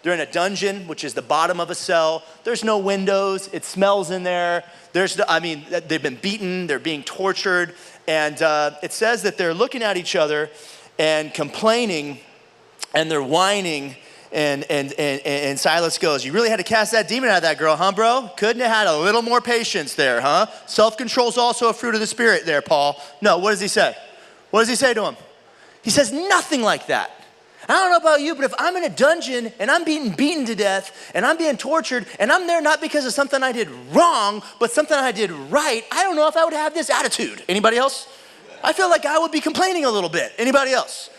They're in a dungeon, which is the bottom of a cell. There's no windows. It smells in there. They've been beaten. They're being tortured. And it says that they're looking at each other and complaining, and they're whining. And Silas goes, you really had to cast that demon out of that girl, huh, bro? Couldn't have had a little more patience there, huh? Self-control is also a fruit of the Spirit there, Paul. No, what does he say? What does he say to him? He says nothing like that. I don't know about you, but if I'm in a dungeon and I'm being beaten to death and I'm being tortured and I'm there not because of something I did wrong, but something I did right, I don't know if I would have this attitude. Anybody else? I feel like I would be complaining a little bit. Anybody else?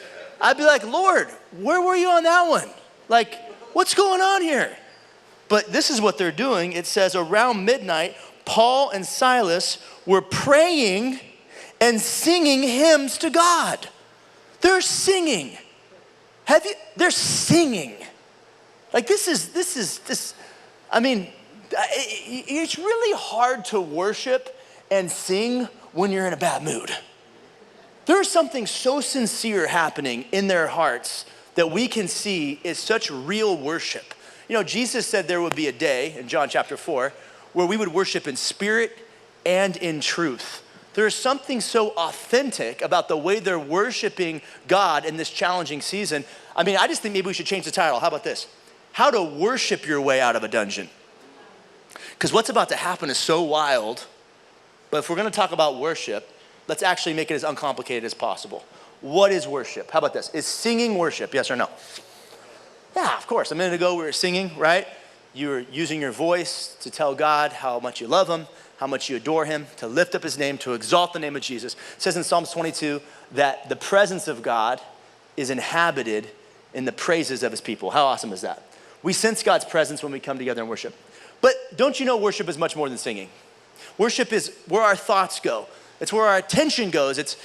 I'd be like, Lord, where were you on that one? Like, what's going on here? But this is what they're doing. It says around midnight, Paul and Silas were praying and singing hymns to God. They're singing. They're singing. Like it's really hard to worship and sing when you're in a bad mood. There's something so sincere happening in their hearts that we can see is such real worship. You know, Jesus said there would be a day in John chapter 4 where we would worship in spirit and in truth. There's something so authentic about the way they're worshiping God in this challenging season. I just think maybe we should change the title. How about this? How to worship your way out of a dungeon. Because what's about to happen is so wild. But if we're going to talk about worship, let's actually make it as uncomplicated as possible. What is worship? How about this? Is singing worship? Yes or no? Yeah, of course. A minute ago we were singing, right? You were using your voice to tell God how much you love him, how much you adore him, to lift up his name, to exalt the name of Jesus. It says in Psalms 22 that the presence of God is inhabited in the praises of his people. How awesome is that? We sense God's presence when we come together and worship. But don't you know worship is much more than singing? Worship is where our thoughts go. It's where our attention goes. It's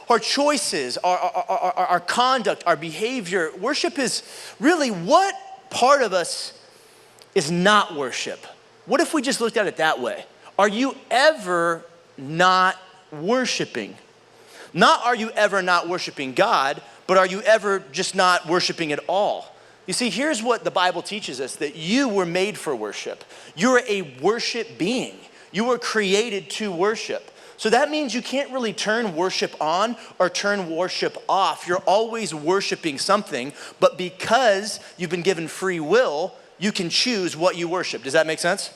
our choices, our conduct, our behavior. Worship is really what part of us is not worship. What if we just looked at it that way? Are you ever not worshiping? Not are you ever not worshiping God, but are you ever just not worshiping at all? You see, here's what the Bible teaches us, that you were made for worship. You're a worship being. You were created to worship. So that means you can't really turn worship on or turn worship off. You're always worshiping something, but because you've been given free will, you can choose what you worship. Does that make sense?